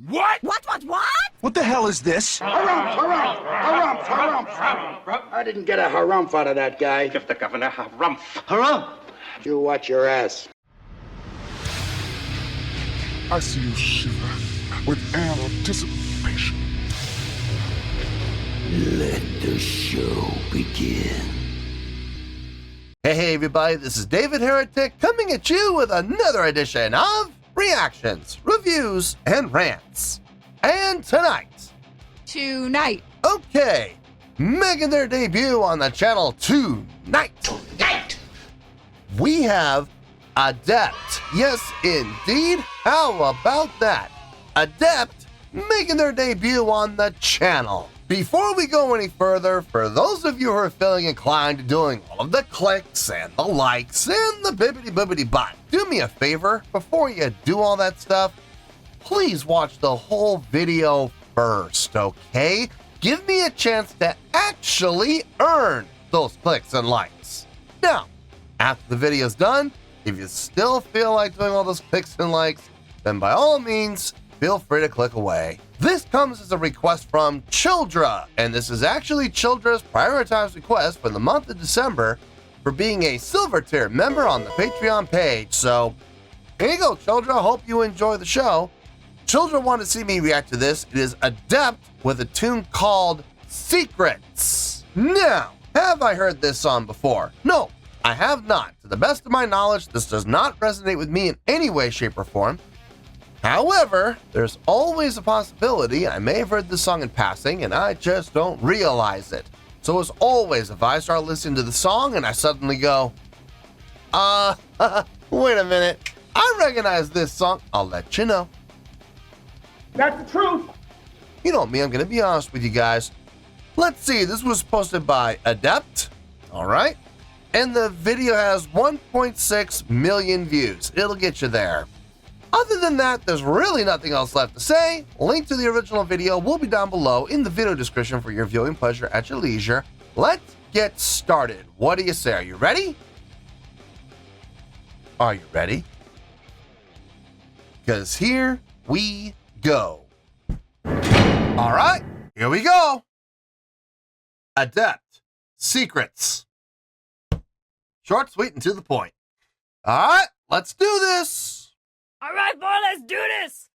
What? What? What the hell is this? Harumph. I didn't get a harumph out of that guy. Give the governor harumph. Harumph! You watch your ass. I see you shiver with anticipation. Let the show begin. Hey everybody, this is David Heretic coming at you with another edition of Reactions, Reviews, and Rants. And tonight, okay, making their debut on the channel tonight, we have ADEPT. Yes, indeed. How about that? ADEPT making their debut on the channel. Before we go any further, for those of you who are feeling inclined to doing all of the clicks and the likes and the bibbity bot, do me a favor, before you do all that stuff, please watch the whole video first, okay? Give me a chance to actually earn those clicks and likes. Now, after the video's done, if you still feel like doing all those clicks and likes, then by all means, feel free to click away. This comes as a request from Childra, and this is actually Childra's prioritized request for the month of December for being a silver tier member on the Patreon page. So, here you go, Childra. Hope you enjoy the show. Children want to see me react to this. It is ADEPT with a tune called Secrets. Now, have I heard this song before? No, I have not. To the best of my knowledge, this does not resonate with me in any way, shape, or form. However, there's always a possibility I may have heard this song in passing and I just don't realize it. So as always, if I start listening to the song and I suddenly go, wait a minute, I recognize this song, I'll let you know. That's the truth. You know me, I'm going to be honest with you guys. Let's see, this was posted by ADEPT, alright? And the video has 1.6 million views. It'll get you there. Other than that, there's really nothing else left to say. Link to the original video will be down below in the video description for your viewing pleasure at your leisure. Let's get started. What do you say? Are you ready? Are you ready? Because here we go. All right, here we go. ADEPT Secrets. Short, sweet, and to the point. All right, let's do this. All right, boy, let's do this.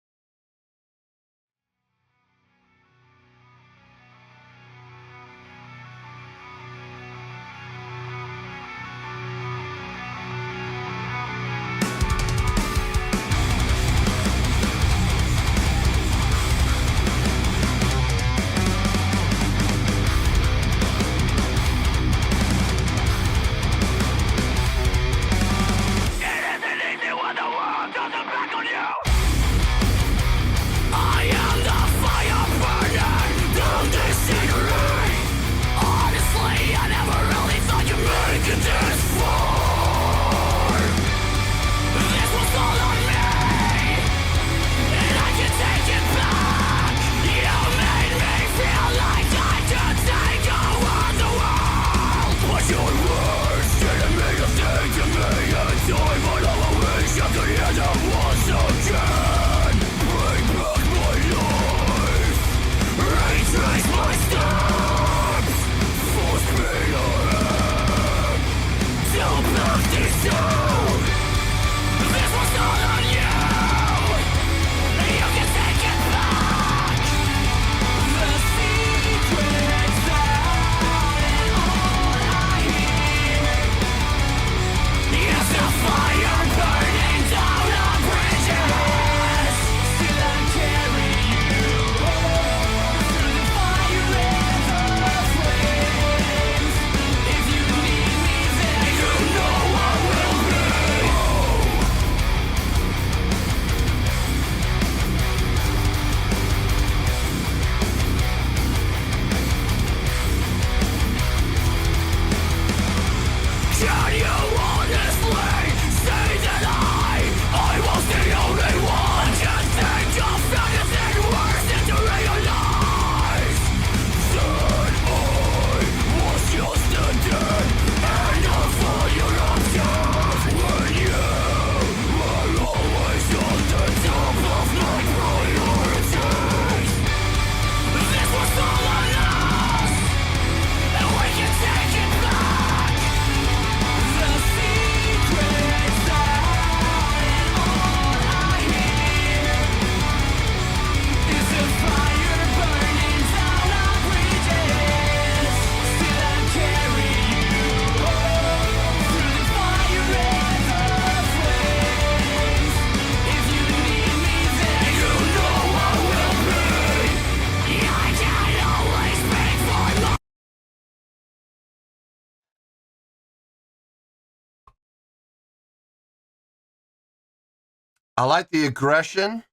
I like the aggression.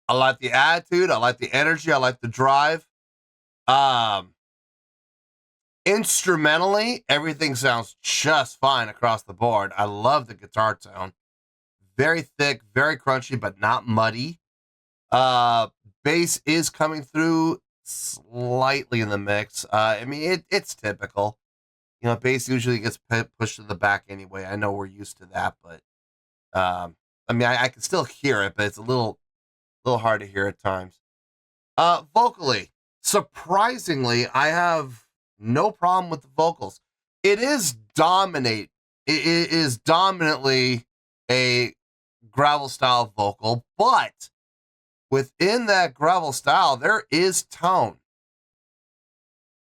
I like the attitude. I like the energy. I like the drive. Instrumentally, everything sounds just fine across the board. I love the guitar tone. Very thick, very crunchy, but not muddy. Bass is coming through slightly in the mix. I mean, it's typical. You know, bass usually gets pushed to the back anyway. I know we're used to that, but I mean, I can still hear it, but it's a little hard to hear at times. Vocally, surprisingly, I have no problem with the vocals. It is dominantly a gravel style vocal, but within that gravel style, there is tone.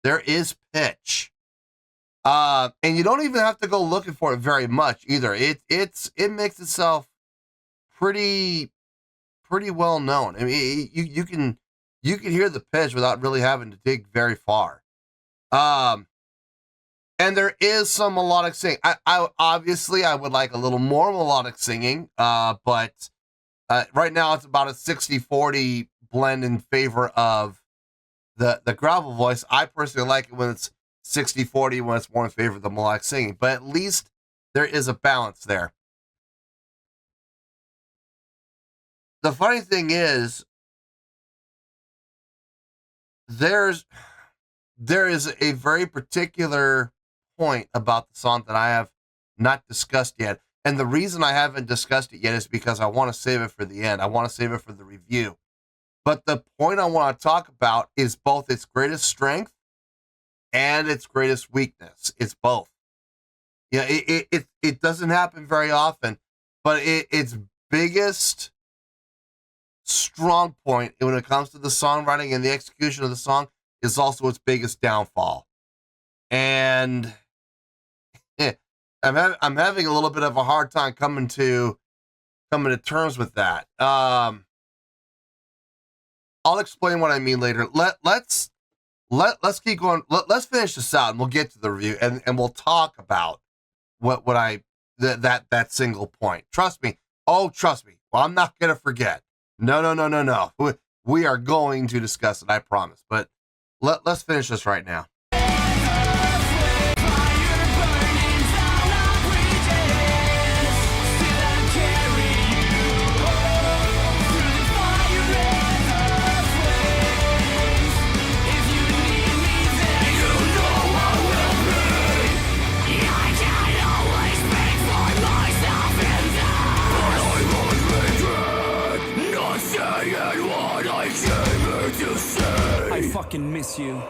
There is pitch. And you don't even have to go looking for it very much either. It makes itself pretty well known. I mean, you can hear the pitch without really having to dig very far. And there is some melodic singing. I obviously I would like a little more melodic singing, but right now it's about a 60-40 blend in favor of the gravel voice. I personally like it when it's 60-40, when it's more in favor of the melodic singing, but at least there is a balance there. The funny thing is, there is a very particular point about the song that I have not discussed yet. And the reason I haven't discussed it yet is because I want to save it for the end. I want to save it for the review. But the point I want to talk about is both its greatest strength and its greatest weakness. It's both. Yeah, it doesn't happen very often, but its biggest strong point when it comes to the songwriting and the execution of the song is also its biggest downfall. And I'm having a little bit of a hard time coming to terms with that. I'll explain what I mean later. Let's keep going. Let's finish this out and we'll get to the review and we'll talk about that single point. Trust me. Oh, trust me. Well, I'm not gonna forget. No. We are going to discuss it, I promise. But let's finish this right now. I fucking miss you.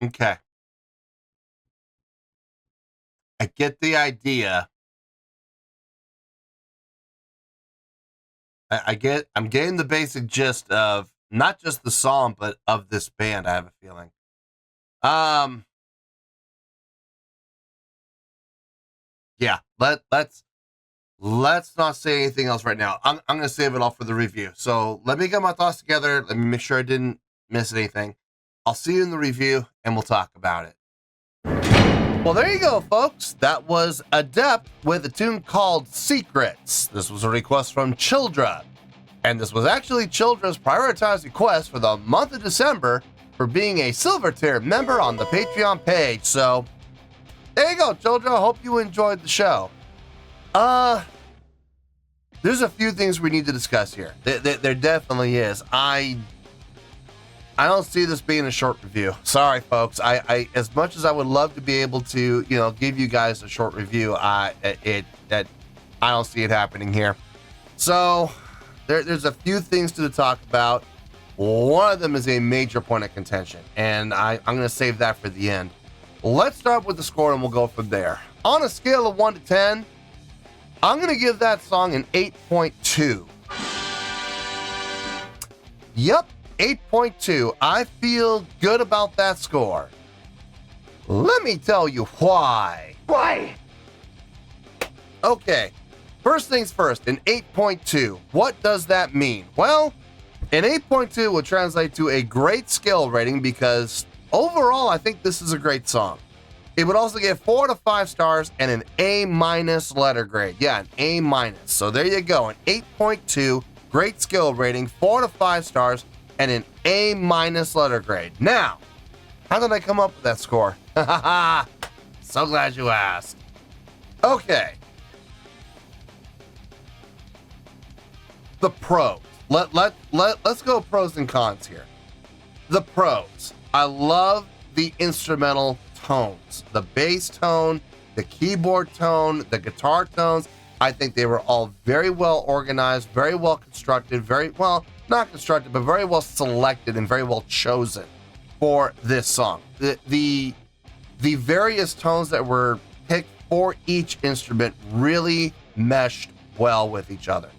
Okay. I get the idea. I'm getting the basic gist of not just the song, but of this band, I have a feeling. Yeah, let's not say anything else right now. I'm going to save it all for the review. So let me get my thoughts together. Let me make sure I didn't miss anything. I'll see you in the review and we'll talk about it. Well, there you go, folks. That was ADEPT with a tune called Secrets. This was a request from Childra. And this was actually Children's prioritized request for the month of December for being a silver tier member on the Patreon page. So there you go, Children. I hope you enjoyed the show. There's a few things we need to discuss here. There definitely is. I don't see this being a short review. Sorry, folks. I as much as I would love to be able to, give you guys a short review, I don't see it happening here. So there's a few things to talk about. One of them is a major point of contention, and I'm going to save that for the end. Let's start with the score, and we'll go from there. On a scale of 1 to 10, I'm going to give that song an 8.2. Yep, 8.2. I feel good about that score. Let me tell you why. Why? Okay, first things first, an 8.2. What does that mean? Well, an 8.2 will translate to a great skill rating because overall, I think this is a great song. It would also get 4 to 5 stars and an A- letter grade. Yeah, an A-. So there you go, an 8.2, great skill rating, 4 to 5 stars, and an A- letter grade. Now, how did I come up with that score? So glad you asked. Okay. The pros. Let's go pros and cons here. The pros. I love the instrumental tones, the bass tone, the keyboard tone, the guitar tones. I think they were all very well organized, very well constructed, very well, not constructed, but very well selected and very well chosen for this song. The various tones that were picked for each instrument really meshed well with each other.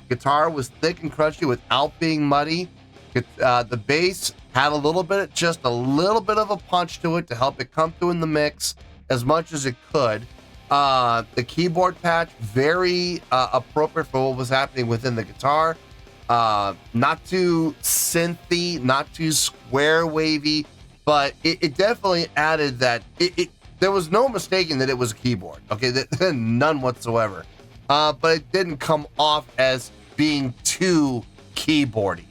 Guitar was thick and crunchy without being muddy. The bass had just a little bit of a punch to it to help it come through in the mix as much as it could. The keyboard patch, very appropriate for what was happening within the guitar. Not too synthy, not too square wavy, but it definitely added that. There was no mistaking that it was a keyboard. Okay, none whatsoever. But it didn't come off as being too keyboardy.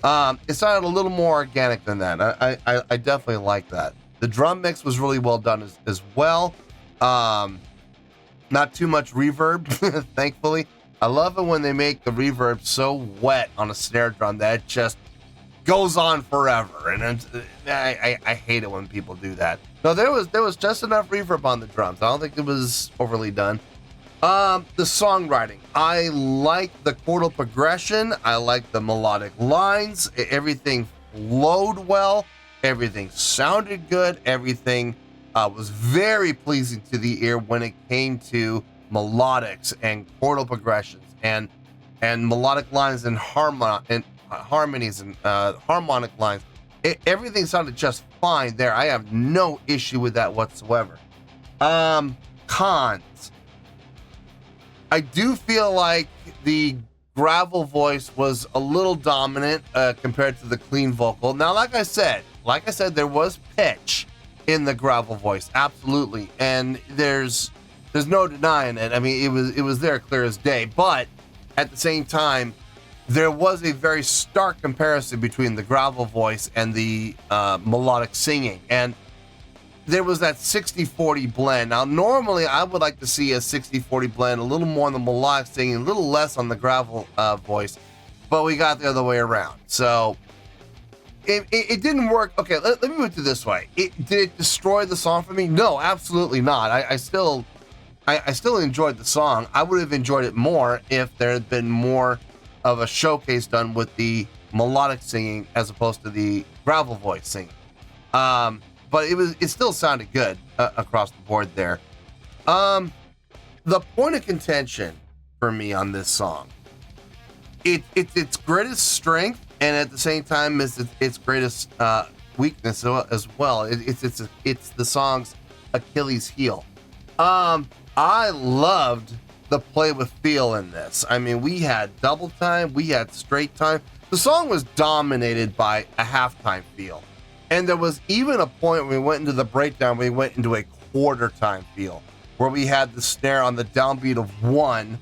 It sounded a little more organic than that. I definitely like that. The drum mix was really well done as well. Not too much reverb, thankfully. I love it when they make the reverb so wet on a snare drum that it just goes on forever. And I hate it when people do that. No, there was just enough reverb on the drums. I don't think it was overly done. The songwriting. I like the chordal progression. I like the melodic lines. Everything flowed well. Everything sounded good. Everything was very pleasing to the ear when it came to melodics and chordal progressions and melodic lines and harmonies and harmonic lines. Everything sounded just fine there. I have no issue with that whatsoever. Cons. I do feel like the gravel voice was a little dominant compared to the clean vocal. Now, like I said, there was pitch in the gravel voice, absolutely, and there's no denying it. I mean, it was there clear as day. But at the same time, there was a very stark comparison between the gravel voice and the melodic singing, and there was that 60-40 blend. Now, normally I would like to see a 60-40 blend, a little more on the melodic singing, a little less on the gravel voice, but we got the other way around. So it didn't work. Okay, let me put it this way. Did it destroy the song for me? No, absolutely not. I still enjoyed the song. I would have enjoyed it more if there had been more of a showcase done with the melodic singing as opposed to the gravel voice singing. But it still sounded good across the board there. The point of contention for me on this song, it's its greatest strength, and at the same time is its greatest weakness as well. It's the song's Achilles heel. I loved the play with feel in this. I mean, we had double time, we had straight time. The song was dominated by a halftime feel. And there was even a point when we went into the breakdown, we went into a quarter time feel, where we had the snare on the downbeat of 1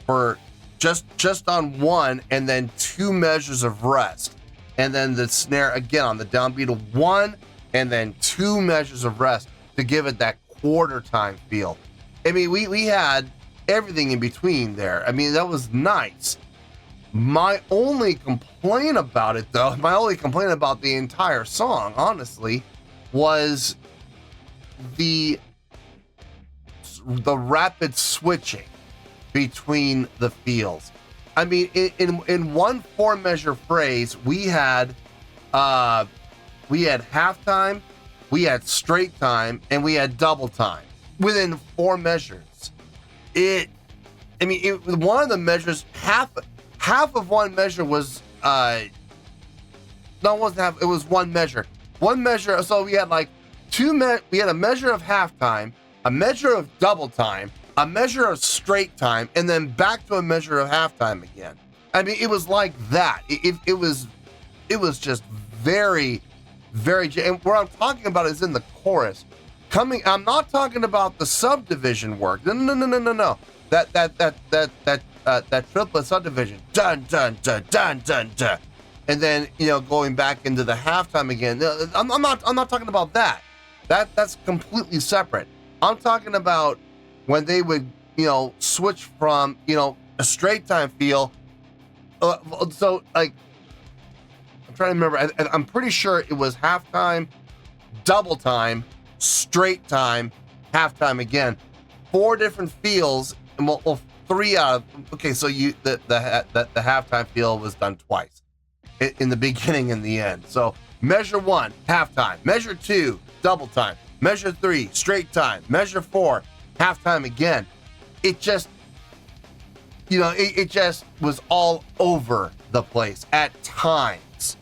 for just on one, and then 2 measures of rest, and then the snare again on the downbeat of 1, and then 2 measures of rest to give it that quarter time feel. I mean, we had everything in between there. I mean, that was nice. My only complaint about it, though, my only complaint about the entire song, honestly, was the rapid switching between the feels. I mean, in one 4-measure phrase, we had halftime, we had straight time, and we had double time within 4 measures. One of the measures, half of one measure was no, it wasn't half. It was one measure. One measure. So we had like we had a measure of halftime, a measure of double time, a measure of straight time, and then back to a measure of halftime again. I mean, it was like that. It was just very, very. And what I'm talking about is in the chorus. I'm not talking about the subdivision work. No. That triplet subdivision. Dun dun dun dun dun dun. And then, going back into the halftime again. I'm not talking about that. That's completely separate. I'm talking about when they would, switch from, a straight time feel. So like, I'm trying to remember. I'm pretty sure it was halftime, double time, straight time, halftime again. 4 different feels, and well 3 out of. Okay, so the halftime feel was done twice, in the beginning and the end. So measure 1, halftime. Measure 2, double time. Measure 3, straight time. Measure 4, halftime again. It just, it just was all over the place at times,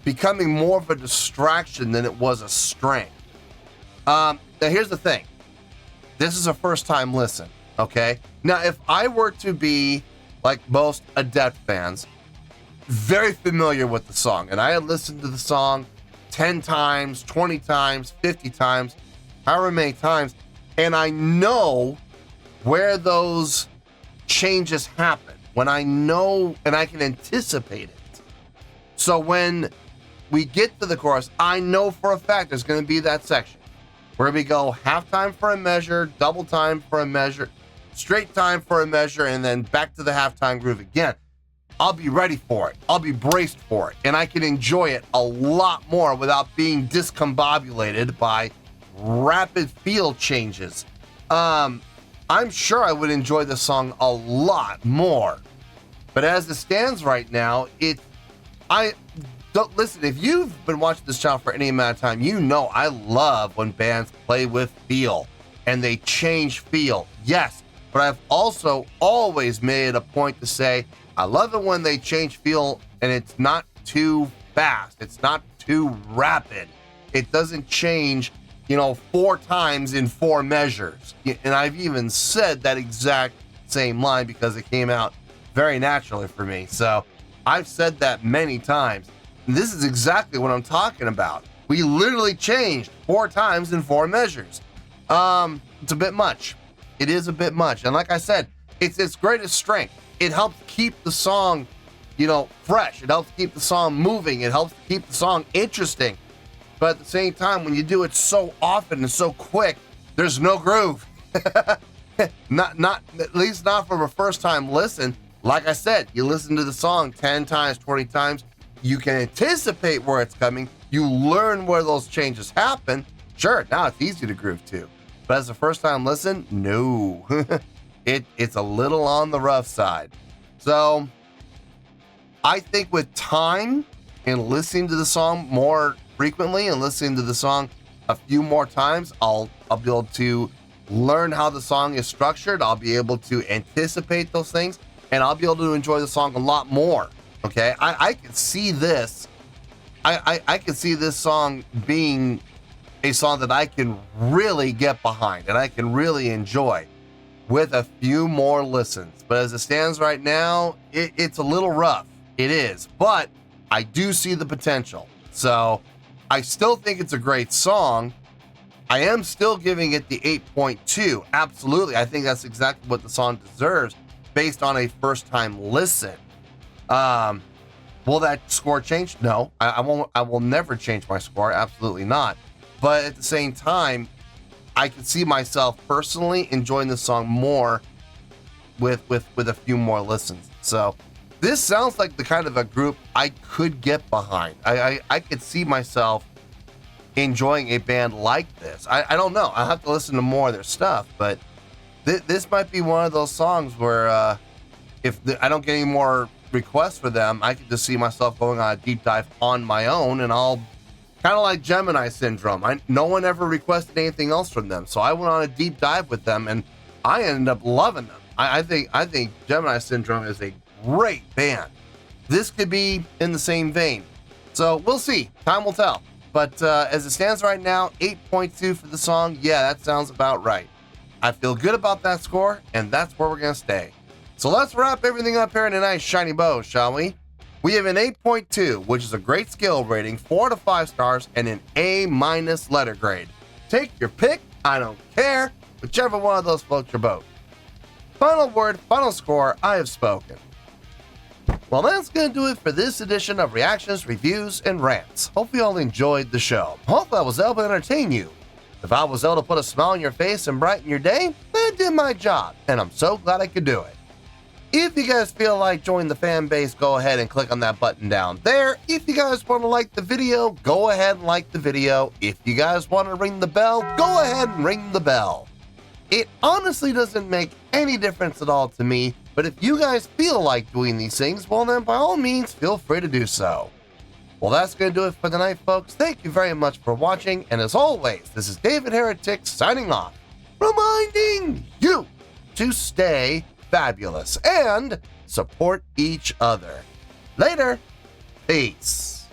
becoming more of a distraction than it was a strength. Now here's the thing. This is a first time listen, okay? Now, if I were to be, like most ADEPT fans, very familiar with the song, and I had listened to the song 10 times, 20 times, 50 times, however many times, and I know where those changes happen, when I know and I can anticipate it. So when we get to the chorus, I know for a fact there's going to be that section where we go halftime for a measure, double time for a measure, straight time for a measure, and then back to the halftime groove again. I'll be ready for it. I'll be braced for it. And I can enjoy it a lot more without being discombobulated by rapid feel changes. I'm sure I would enjoy the song a lot more. But as it stands right now, listen, if you've been watching this channel for any amount of time, I love when bands play with feel and they change feel. Yes, but I've also always made it a point to say, I love it when they change feel and it's not too fast. It's not too rapid. It doesn't change, 4 times in 4 measures. And I've even said that exact same line because it came out very naturally for me. So I've said that many times. This is exactly what I'm talking about. We literally changed 4 times in 4 measures. It's a bit much. It is a bit much. And like I said, it's its greatest strength. It helps keep the song, fresh. It helps keep the song moving. It helps keep the song interesting. But at the same time, when you do it so often and so quick, there's no groove. not at least not from a first time listen. Like I said, you listen to the song 10 times, 20 times. You can anticipate where it's coming. You learn where those changes happen. Sure, now it's easy to groove to. But as a first time listen, no. It's a little on the rough side. So I think with time and listening to the song more frequently and listening to the song a few more times, I'll be able to learn how the song is structured. I'll be able to anticipate those things, and I'll be able to enjoy the song a lot more. Okay, I can see this. I can see this song being a song that I can really get behind and I can really enjoy with a few more listens. But as it stands right now, it's a little rough. It is, but I do see the potential. So I still think it's a great song. I am still giving it the 8.2. Absolutely. I think that's exactly what the song deserves. based on a first-time listen. Will that score change? No, I won't. I will never change my score. Absolutely not. But at the same time, I can see myself personally enjoying the song more with a few more listens. So this sounds like the kind of a group I could get behind. I could see myself enjoying a band like this. I don't know. I'll have to listen to more of their stuff, but this might be one of those songs where I don't get any more requests for them, I could just see myself going on a deep dive on my own, and I'll kind of like Gemini Syndrome. No one ever requested anything else from them, so I went on a deep dive with them, and I ended up loving them. I think Gemini Syndrome is a great band. This could be in the same vein, so we'll see. Time will tell. But as it stands right now, 8.2 for the song. Yeah, that sounds about right. I feel good about that score, and that's where we're gonna stay. So let's wrap everything up here in a nice shiny bow, shall we? We have an 8.2, which is a great skill rating, 4 to 5 stars, and an A- letter grade. Take your pick, I don't care, whichever one of those floats your boat. Final word, final score, I have spoken. Well, that's going to do it for this edition of Reactions, Reviews, and Rants. Hope you all enjoyed the show. Hope I was able to entertain you. If I was able to put a smile on your face and brighten your day, then I did my job, and I'm so glad I could do it. If you guys feel like joining the fan base, go ahead and click on that button down there. If you guys want to like the video, go ahead and like the video. If you guys want to ring the bell, go ahead and ring the bell. It honestly doesn't make any difference at all to me, but if you guys feel like doing these things, well then by all means, feel free to do so. Well, that's going to do it for tonight, folks. Thank you very much for watching, and as always, this is David Heretic signing off, reminding you to stay fabulous and support each other. Later. Peace.